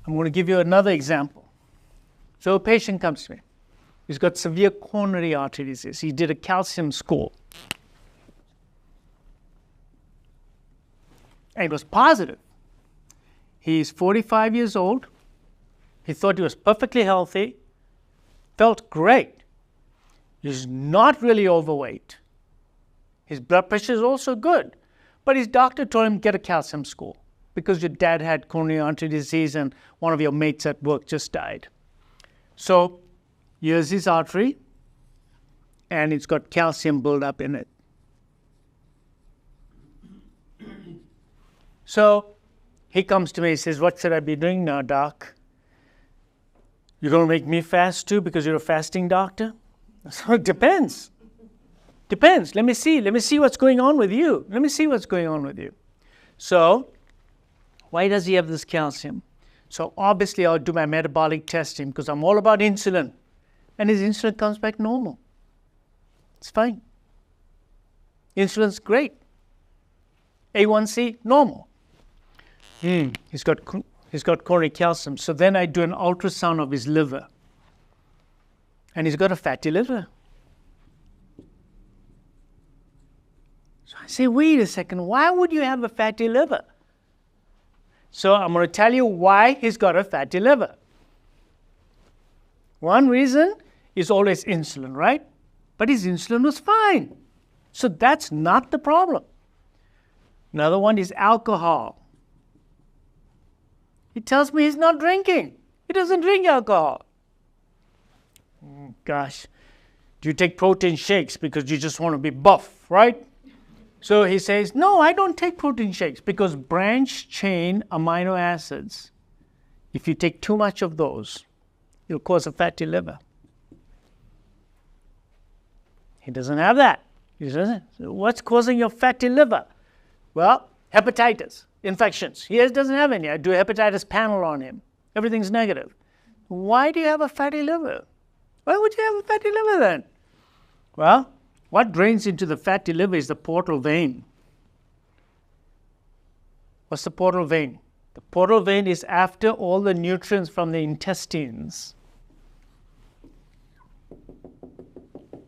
I'm going to give you another example. So a patient comes to me. He's got severe coronary artery disease. He did a calcium score. And it was positive. He's 45 years old. He thought he was perfectly healthy, felt great. He's not really overweight. His blood pressure is also good. But his doctor told him, get a calcium score because your dad had coronary artery disease and one of your mates at work just died. So here's his artery, and it's got calcium buildup in it. So he comes to me, he says, what should I be doing now, doc? You're going to make me fast too because you're a fasting doctor? So it depends. Depends. Let me see what's going on with you. Let me see what's going on with you. So why does he have this calcium? So obviously I'll do my metabolic testing because I'm all about insulin. And his insulin comes back normal. It's fine. Insulin's great. A1C, normal. He's got coronary calcium. So then I do an ultrasound of his liver. And he's got a fatty liver. So I say, wait a second, why would you have a fatty liver? So I'm going to tell you why he's got a fatty liver. One reason is always insulin, right? But his insulin was fine. So that's not the problem. Another one is alcohol. He tells me he's not drinking. He doesn't drink alcohol. Gosh, do you take protein shakes because you just want to be buff, right? So he says, no, I don't take protein shakes because branch chain amino acids, if you take too much of those, it'll cause a fatty liver. He doesn't have that. He doesn't. So what's causing your fatty liver? Well, hepatitis, infections. He doesn't have any. I do a hepatitis panel on him. Everything's negative. Why do you have a fatty liver? Why would you have a fatty liver then? Well, what drains into the fatty liver is the portal vein. What's the portal vein? The portal vein is after all the nutrients from the intestines.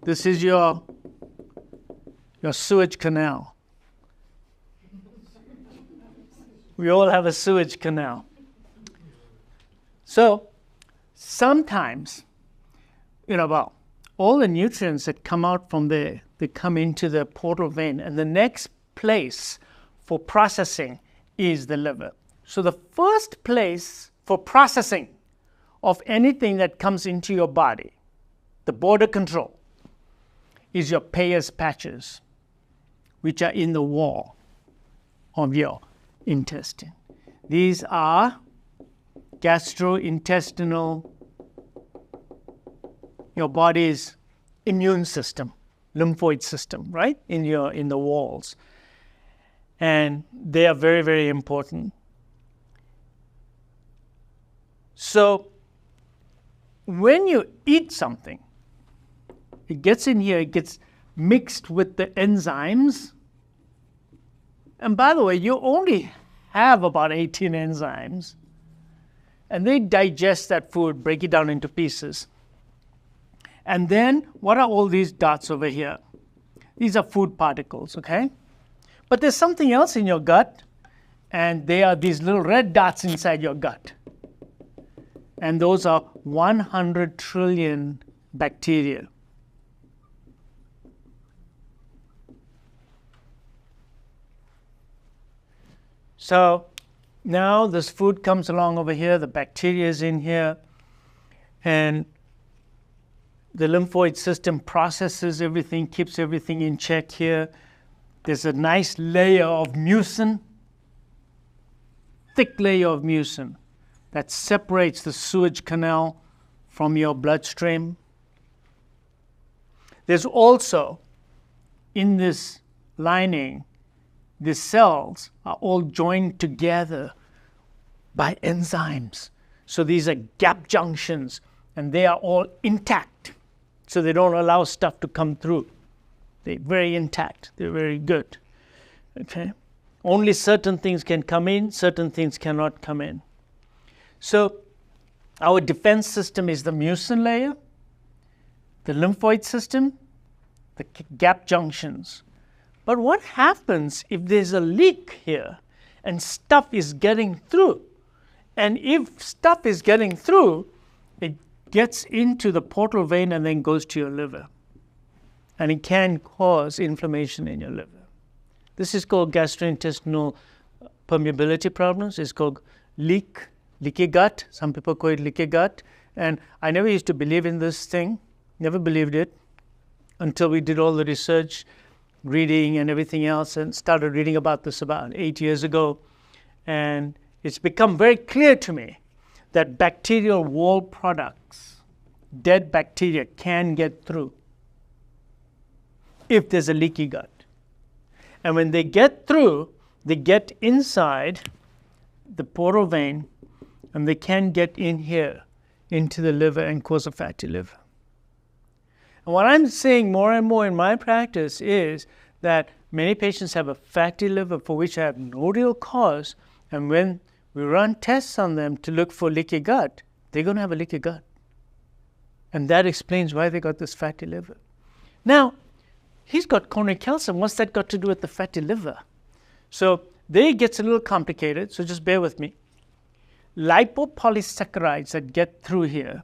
This is your sewage canal. We all have a sewage canal. So sometimes, well, all the nutrients that come out from there, they come into the portal vein, and the next place for processing is the liver. So the first place for processing of anything that comes into your body, the border control, is your Peyer's patches, which are in the wall of your intestine. These are gastrointestinal, your body's immune system, lymphoid system, right? In the walls. And they are very, very important. So when you eat something, it gets in here, it gets mixed with the enzymes. And by the way, you only have about 18 enzymes. And they digest that food, break it down into pieces. And then, what are all these dots over here? These are food particles, okay? But there's something else in your gut, and they are these little red dots inside your gut. And those are 100 trillion bacteria. So now this food comes along over here, the bacteria is in here, and the lymphoid system processes everything, keeps everything in check here. There's a nice layer of mucin, thick layer of mucin that separates the sewage canal from your bloodstream. There's also, in this lining, the cells are all joined together by enzymes. So these are gap junctions, and they are all intact. So they don't allow stuff to come through. They're very intact. They're very good. Okay? Only certain things can come in, certain things cannot come in. So our defense system is the mucin layer, the lymphoid system, the gap junctions. But what happens if there's a leak here and stuff is getting through? And if stuff is getting through, it gets into the portal vein and then goes to your liver. And it can cause inflammation in your liver. This is called gastrointestinal permeability problems. It's called leaky gut. Some people call it leaky gut. And I never used to believe in this thing, never believed it, until we did all the research, reading and everything else, and started reading about this about 8 years ago. And it's become very clear to me that bacterial wall products, dead bacteria, can get through if there's a leaky gut. And when they get through, they get inside the portal vein, and they can get in here into the liver and cause a fatty liver. And what I'm seeing more and more in my practice is that many patients have a fatty liver for which I have no real cause, and when we run tests on them to look for leaky gut, they're going to have a leaky gut. And that explains why they got this fatty liver. Now, he's got coronary calcium. What's that got to do with the fatty liver? So there it gets a little complicated, so just bear with me. Lipopolysaccharides that get through here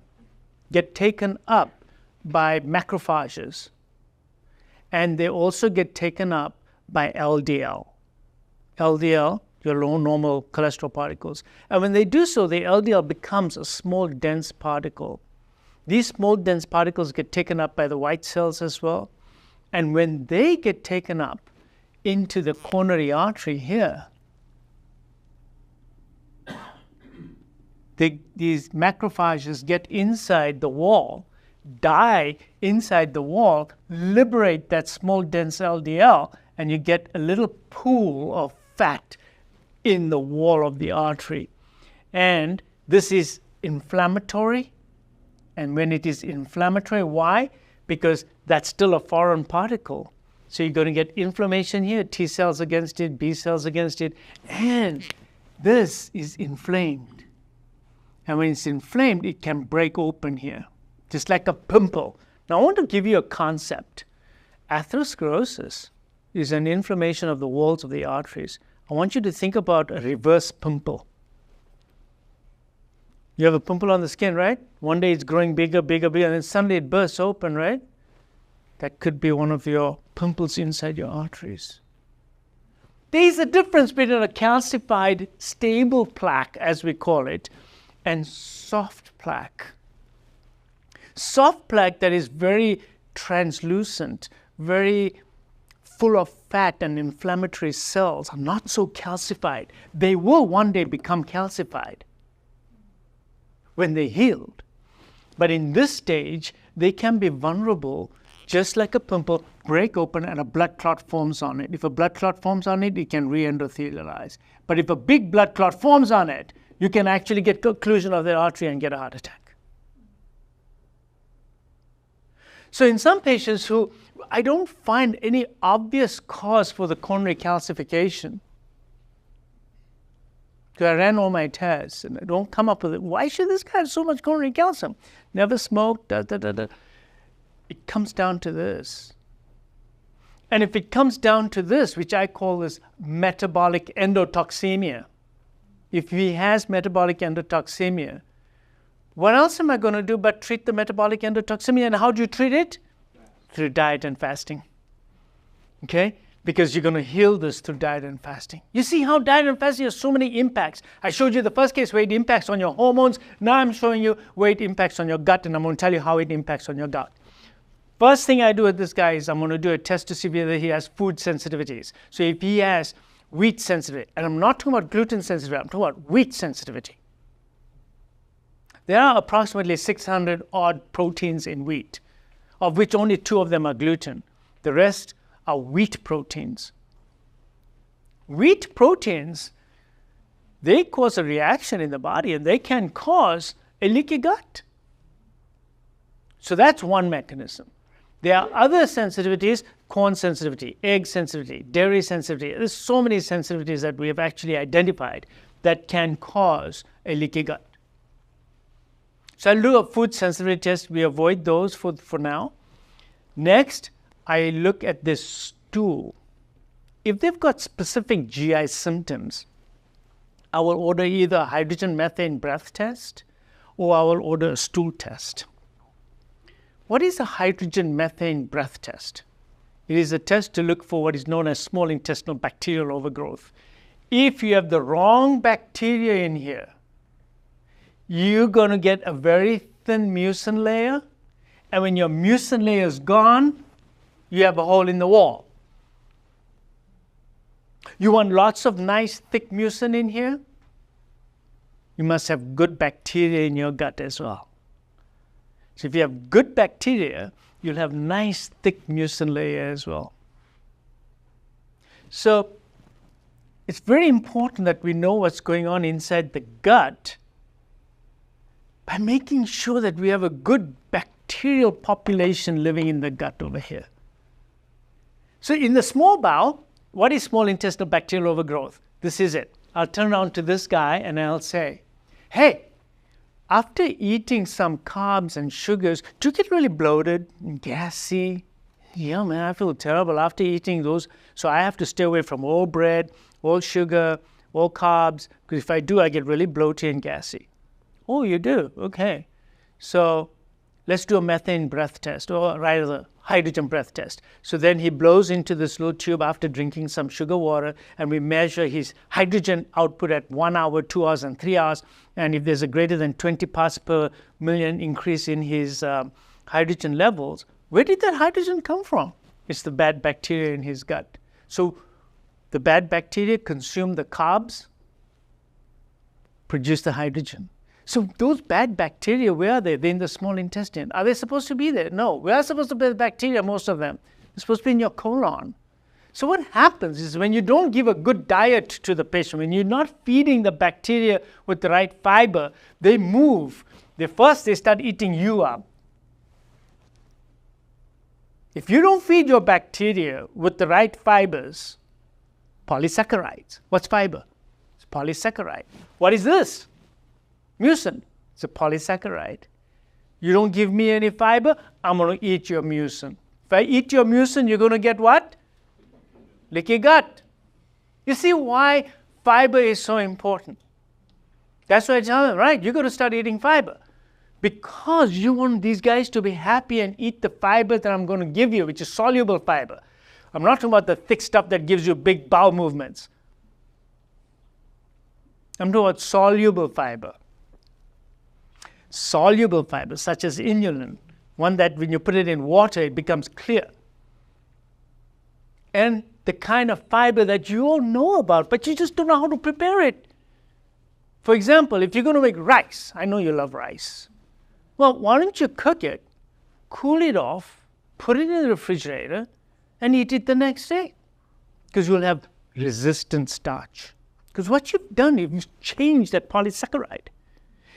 get taken up by macrophages, and they also get taken up by LDL. LDL, your low normal cholesterol particles. And when they do so, the LDL becomes a small dense particle. These small dense particles get taken up by the white cells as well. And when they get taken up into the coronary artery here, these macrophages get inside the wall, die inside the wall, liberate that small dense LDL, and you get a little pool of fat in the wall of the artery. And this is inflammatory. And when it is inflammatory, why? Because that's still a foreign particle. So you're going to get inflammation here, T cells against it, B cells against it, and this is inflamed. And when it's inflamed, it can break open here, just like a pimple. Now I want to give you a concept. Atherosclerosis is an inflammation of the walls of the arteries. I want you to think about a reverse pimple. You have a pimple on the skin, right? One day it's growing bigger, bigger, bigger, and then suddenly it bursts open, right? That could be one of your pimples inside your arteries. There's a difference between a calcified, stable plaque, as we call it, and soft plaque. Soft plaque that is very translucent, very full of fat and inflammatory cells, are not so calcified. They will one day become calcified when they healed. But in this stage, they can be vulnerable, just like a pimple, break open and a blood clot forms on it. If a blood clot forms on it, it can re-endothelialize. But if a big blood clot forms on it, you can actually get occlusion of the artery and get a heart attack. So in some patients who I don't find any obvious cause for the coronary calcification, because I ran all my tests and I don't come up with it. Why should this guy have so much coronary calcium? Never smoked, It comes down to this. And if it comes down to this, which I call this metabolic endotoxemia, if he has metabolic endotoxemia, what else am I going to do but treat the metabolic endotoxemia? And how do you treat it? Through diet and fasting. Okay? Because you're going to heal this through diet and fasting. You see how diet and fasting has so many impacts. I showed you the first case where it impacts on your hormones. Now I'm showing you where it impacts on your gut, and I'm going to tell you how it impacts on your gut. First thing I do with this guy is I'm going to do a test to see whether he has food sensitivities. So if he has wheat sensitivity, and I'm not talking about gluten sensitivity, I'm talking about wheat sensitivity. There are approximately 600 odd proteins in wheat, of which only 2 of them are gluten. The rest are wheat proteins. Wheat proteins, they cause a reaction in the body, and they can cause a leaky gut. So that's one mechanism. There are other sensitivities: corn sensitivity, egg sensitivity, dairy sensitivity. There's so many sensitivities that we have actually identified that can cause a leaky gut. So I look at food sensitivity tests. We avoid those for now. Next, I look at this stool. If they've got specific GI symptoms, I will order either a hydrogen methane breath test or I will order a stool test. What is a hydrogen methane breath test? It is a test to look for what is known as small intestinal bacterial overgrowth. If you have the wrong bacteria in here, you're going to get a very thin mucin layer, and when your mucin layer is gone, you have a hole in the wall. You want lots of nice thick mucin in here? You must have good bacteria in your gut as well. So if you have good bacteria, you'll have nice thick mucin layer as well. So it's very important that we know what's going on inside the gut by making sure that we have a good bacterial population living in the gut over here. So in the small bowel, what is small intestinal bacterial overgrowth? This is it. I'll turn around to this guy and I'll say, hey, after eating some carbs and sugars, do you get really bloated and gassy? Yeah, man, I feel terrible after eating those. So I have to stay away from all bread, all sugar, all carbs, because if I do, I get really bloated and gassy. Oh, you do? Okay. So let's do a methane breath test, or rather hydrogen breath test. So then he blows into this little tube after drinking some sugar water, and we measure his hydrogen output at 1 hour, 2 hours, and 3 hours. And if there's a greater than 20 parts per million increase in his hydrogen levels, where did that hydrogen come from? It's the bad bacteria in his gut. So the bad bacteria consume the carbs, produce the hydrogen. So those bad bacteria, where are they? They're in the small intestine. Are they supposed to be there? No. Where are supposed to be the bacteria, most of them? They're supposed to be in your colon. So what happens is when you don't give a good diet to the patient, when you're not feeding the bacteria with the right fiber, they move. They start eating you up. If you don't feed your bacteria with the right fibers, polysaccharides. What's fiber? It's polysaccharide. What is this? Mucin. It's a polysaccharide. You don't give me any fiber, I'm going to eat your mucin. If I eat your mucin, you're going to get what? Leaky gut. You see why fiber is so important? That's why I tell them, right, you're going to start eating fiber. Because you want these guys to be happy and eat the fiber that I'm going to give you, which is soluble fiber. I'm not talking about the thick stuff that gives you big bowel movements. I'm talking about soluble fiber. Soluble fibers, such as inulin, one that when you put it in water, it becomes clear. And the kind of fiber that you all know about, but you just don't know how to prepare it. For example, if you're going to make rice, I know you love rice. Well, why don't you cook it, cool it off, put it in the refrigerator, and eat it the next day? Because you'll have resistant starch. Because what you've done, you've changed that polysaccharide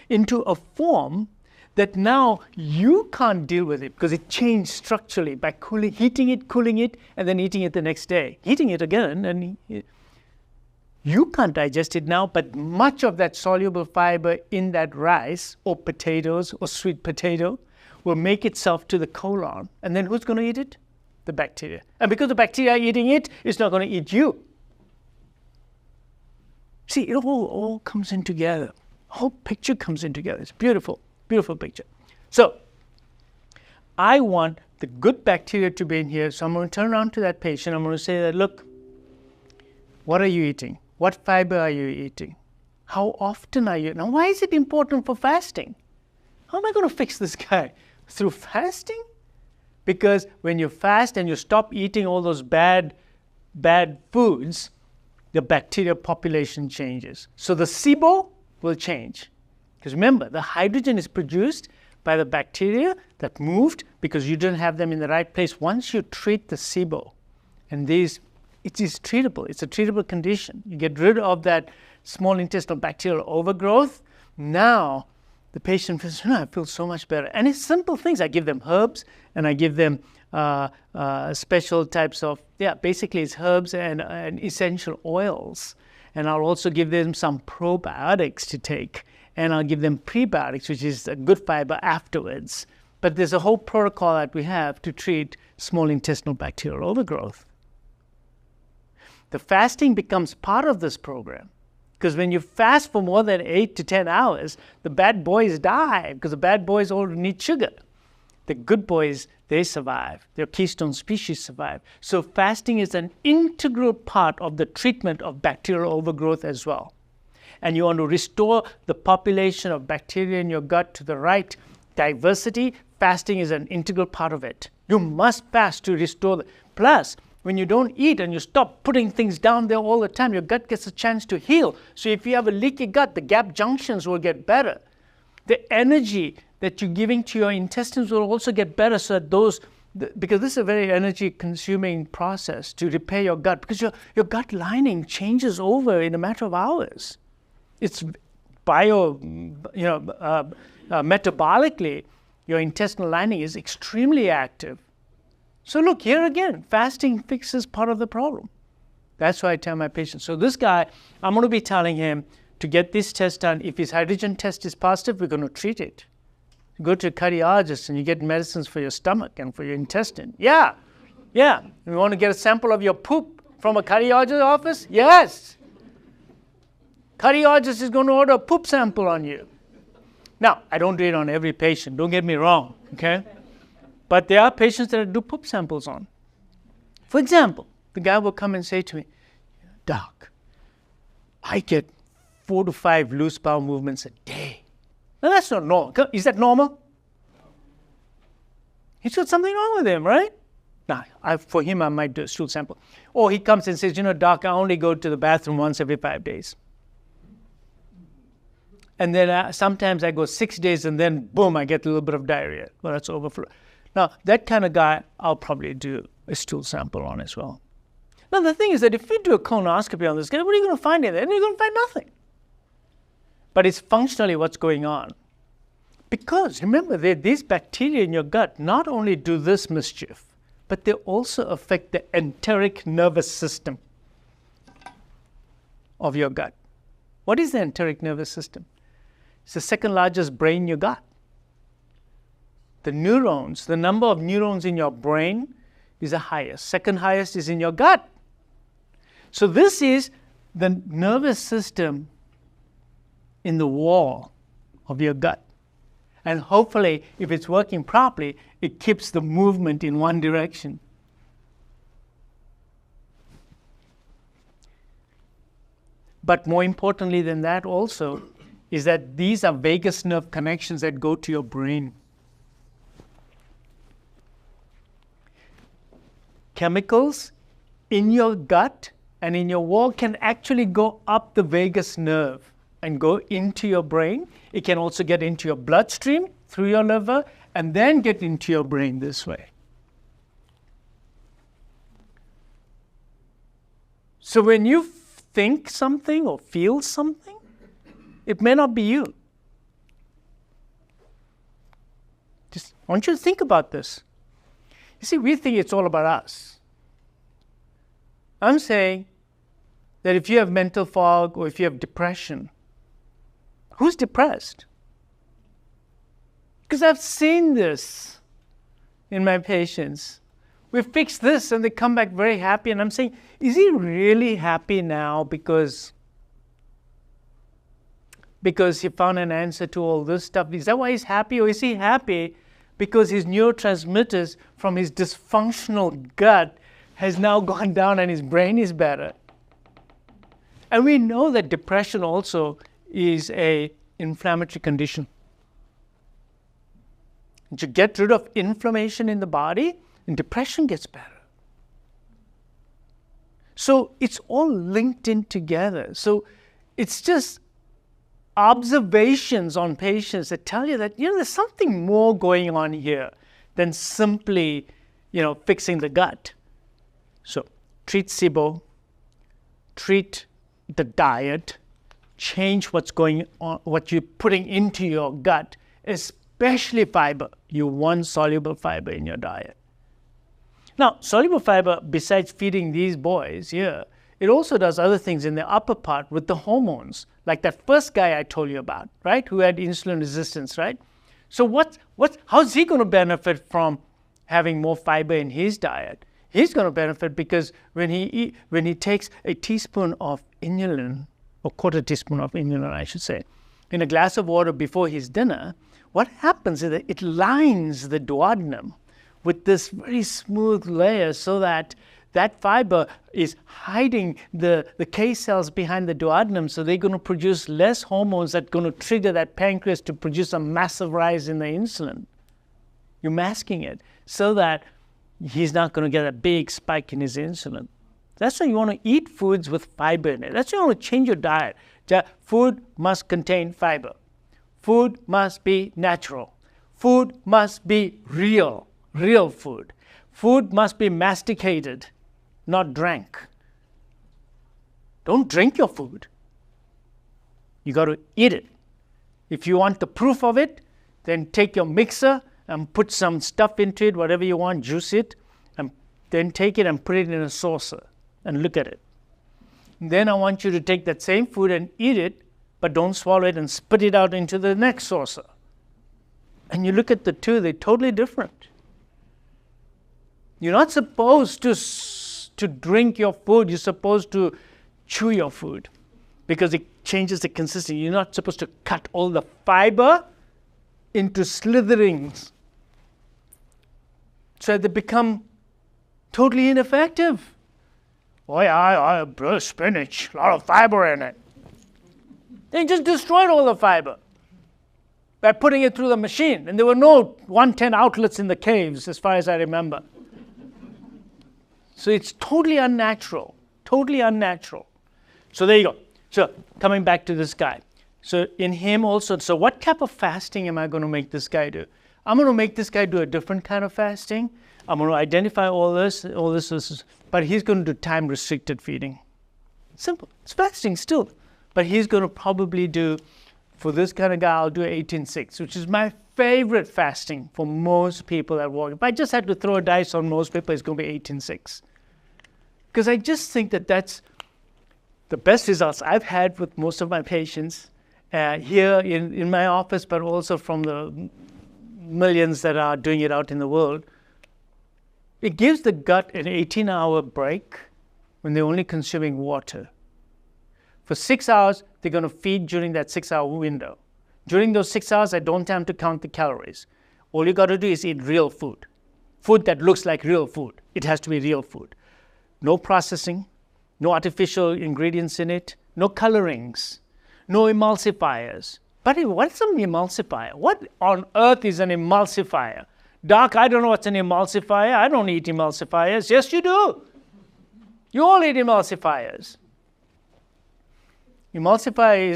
into a form that now you can't deal with it because it changed structurally by heating it, cooling it, and then eating it the next day. Heating it again, and you can't digest it now, but much of that soluble fiber in that rice or potatoes or sweet potato will make itself to the colon. And then who's going to eat it? The bacteria. And because the bacteria are eating it, it's not going to eat you. See, it all comes in together. The whole picture comes in together. It's beautiful, beautiful picture. So I want the good bacteria to be in here. So I'm going to turn around to that patient. I'm going to say that, look, what are you eating? What fiber are you eating? How often are you? Now, why is it important for fasting? How am I going to fix this guy? Through fasting? Because when you fast and you stop eating all those bad foods, the bacterial population changes. So the SIBO will change. Because remember, the hydrogen is produced by the bacteria that moved because you didn't have them in the right place. Once you treat the SIBO, and it is treatable, it's a treatable condition. You get rid of that small intestinal bacterial overgrowth. Now the patient feels, I feel so much better. And it's simple things. I give them herbs and I give them special types of, basically it's herbs and essential oils. and I'll also give them some probiotics to take, and I'll give them prebiotics, which is a good fiber afterwards. But there's a whole protocol that we have to treat small intestinal bacterial overgrowth. The fasting becomes part of this program, because when you fast for more than 8 to 10 hours, the bad boys die, because the bad boys all need sugar. The good boys, they survive. Their keystone species survive. So fasting is an integral part of the treatment of bacterial overgrowth as well. And you want to restore the population of bacteria in your gut to the right diversity. Fasting is an integral part of it. You must fast to restore Plus, when you don't eat and you stop putting things down there all the time, your gut gets a chance to heal. So if you have a leaky gut, the gap junctions will get better. The energy that you're giving to your intestines will also get better, so that because this is a very energy consuming process to repair your gut, because your gut lining changes over in a matter of hours. It's metabolically, your intestinal lining is extremely active. So look, here again, fasting fixes part of the problem. That's why I tell my patients. So this guy, I'm going to be telling him to get this test done. If his hydrogen test is positive, we're going to treat it. You go to a cardiologist and you get medicines for your stomach and for your intestine. Yeah. You want to get a sample of your poop from a cardiologist's office? Yes. Cardiologist is going to order a poop sample on you. Now, I don't do it on every patient. Don't get me wrong, okay? But there are patients that I do poop samples on. For example, the guy will come and say to me, Doc, I get 4 to 5 loose bowel movements a day. Now, that's not normal. Is that normal? He's got something wrong with him, right? Now, for him, I might do a stool sample. Or he comes and says, Doc, I only go to the bathroom once every 5 days. And then sometimes I go 6 days and then, boom, I get a little bit of diarrhea. Well, that's overflow. Now, that kind of guy, I'll probably do a stool sample on as well. Now, the thing is that if you do a colonoscopy on this guy, what are you going to find in there? You're going to find nothing. But it's functionally what's going on. Because, remember, these bacteria in your gut not only do this mischief, but they also affect the enteric nervous system of your gut. What is the enteric nervous system? It's the second largest brain you got. The neurons, the number of neurons in your brain is the highest. Second highest is in your gut. So this is the nervous system in the wall of your gut. And hopefully, if it's working properly, it keeps the movement in one direction. But more importantly than that also is that these are vagus nerve connections that go to your brain. Chemicals in your gut and in your wall can actually go up the vagus nerve and go into your brain. It can also get into your bloodstream through your liver and then get into your brain this way. So when you think something or feel something, it may not be you. Just I want you to think about this. You see, we think it's all about us. I'm saying that if you have mental fog or if you have depression, who's depressed? Because I've seen this in my patients. We fix this and they come back very happy, and I'm saying, is he really happy now because he found an answer to all this stuff? Is that why he's happy? Or is he happy because his neurotransmitters from his dysfunctional gut has now gone down and his brain is better? And we know that depression also is an inflammatory condition. And you get rid of inflammation in the body, and depression gets better. So it's all linked in together. So it's just observations on patients that tell you that, there's something more going on here than simply, fixing the gut. So treat SIBO, treat the diet, change what's going on, what you're putting into your gut, especially fiber. You want soluble fiber in your diet. Now, soluble fiber, besides feeding these boys here, it also does other things in the upper part with the hormones, like that first guy I told you about, right, who had insulin resistance, right? So how's he going to benefit from having more fiber in his diet? He's going to benefit because when he takes a teaspoon of inulin, or quarter teaspoon of inulin, I should say, in a glass of water before his dinner, what happens is that it lines the duodenum with this very smooth layer so that that fiber is hiding the K cells behind the duodenum, so they're going to produce less hormones that are going to trigger that pancreas to produce a massive rise in the insulin. You're masking it so that he's not going to get a big spike in his insulin. That's why you want to eat foods with fiber in it. That's why you want to change your diet. Food must contain fiber. Food must be natural. Food must be real food. Food must be masticated, not drank. Don't drink your food. You got to eat it. If you want the proof of it, then take your mixer and put some stuff into it, whatever you want, juice it, and then take it and put it in a saucer and look at it. Then I want you to take that same food and eat it, but don't swallow it and spit it out into the next saucer. And you look at the two, they're totally different. You're not supposed to drink your food. You're supposed to chew your food because it changes the consistency. You're not supposed to cut all the fiber into slitherings so they become totally ineffective. Oh yeah, spinach, a lot of fiber in it. They just destroyed all the fiber by putting it through the machine. And there were no 110 outlets in the caves, as far as I remember. So it's totally unnatural, totally unnatural. So there you go. So coming back to this guy. So in him also, so what type of fasting am I going to make this guy do? I'm going to make this guy do a different kind of fasting. I'm going to identify all this, but he's going to do time-restricted feeding. Simple. It's fasting still. But he's going to probably do, for this kind of guy, I'll do 18-6, which is my favorite fasting for most people that walk. If I just had to throw a dice on most people, it's going to be 18-6. Because I just think that that's the best results I've had with most of my patients here in my office, but also from the millions that are doing it out in the world. It gives the gut an 18-hour break when they're only consuming water. For 6 hours, they're going to feed during that 6-hour window. During those 6 hours, I don't have to count the calories. All you got to do is eat real food. Food that looks like real food. It has to be real food. No processing, no artificial ingredients in it, no colorings, no emulsifiers. But what's an emulsifier? What on earth is an emulsifier? Doc, I don't know what's an emulsifier. I don't eat emulsifiers. Yes, you do. You all eat emulsifiers. Emulsifier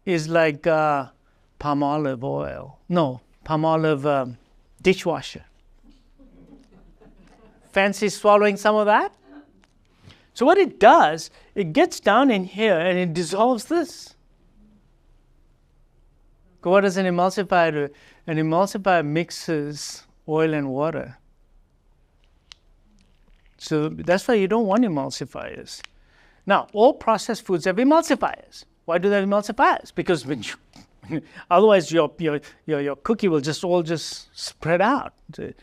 is like palm olive oil. No, palm olive dishwasher. Fancy swallowing some of that? So what it does, it gets down in here and it dissolves this. What does an emulsifier do? An emulsifier mixes oil and water. So that's why you don't want emulsifiers. Now, all processed foods have emulsifiers. Why do they have emulsifiers? Because when you, otherwise your cookie will just spread out. The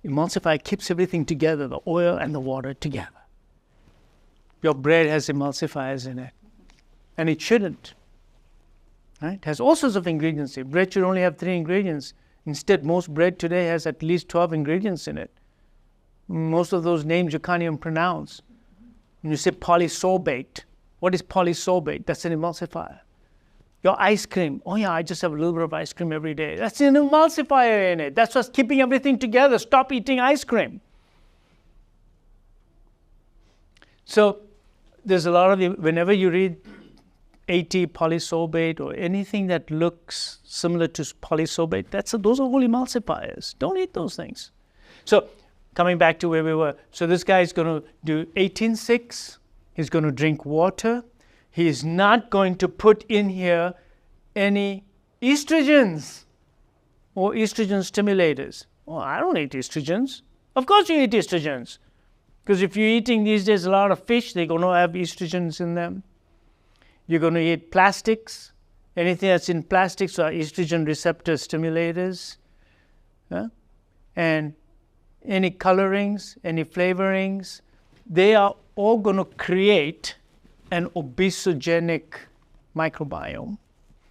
emulsifier keeps everything together, the oil and the water together. Your bread has emulsifiers in it, and it shouldn't. Right? It has all sorts of ingredients in it. Bread should only have 3 ingredients. Instead, most bread today has at least 12 ingredients in it. Most of those names you can't even pronounce. When you say polysorbate, what is polysorbate? That's an emulsifier. Your ice cream, oh yeah, I just have a little bit of ice cream every day. That's an emulsifier in it. That's what's keeping everything together. Stop eating ice cream. So there's a lot of, whenever you read AT polysorbate or anything that looks similar to polysorbate, those are all emulsifiers. Don't eat those things. So coming back to where we were. So this guy is going to do 18-6. He's going to drink water. He is not going to put in here any estrogens or estrogen stimulators. Oh, I don't eat estrogens. Of course you eat estrogens. Because if you're eating these days a lot of fish, they're going to have estrogens in them. You're going to eat plastics. Anything that's in plastics are estrogen receptor stimulators. And any colorings, any flavorings, they are all going to create an obesogenic microbiome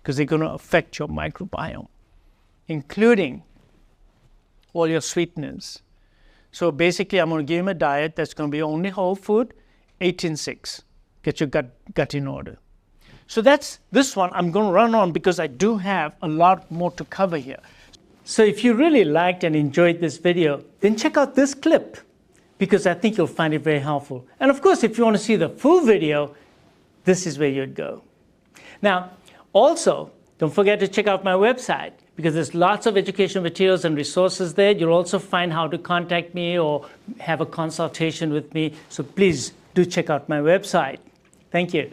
because they're going to affect your microbiome, including all your sweeteners. So basically, I'm going to give him a diet that's going to be only whole food, 18-6. Get your gut in order. So that's this one. I'm going to run on because I do have a lot more to cover here. So if you really liked and enjoyed this video, then check out this clip because I think you'll find it very helpful. And of course, if you want to see the full video, this is where you'd go. Now, also, don't forget to check out my website because there's lots of educational materials and resources there. You'll also find how to contact me or have a consultation with me. So please do check out my website. Thank you.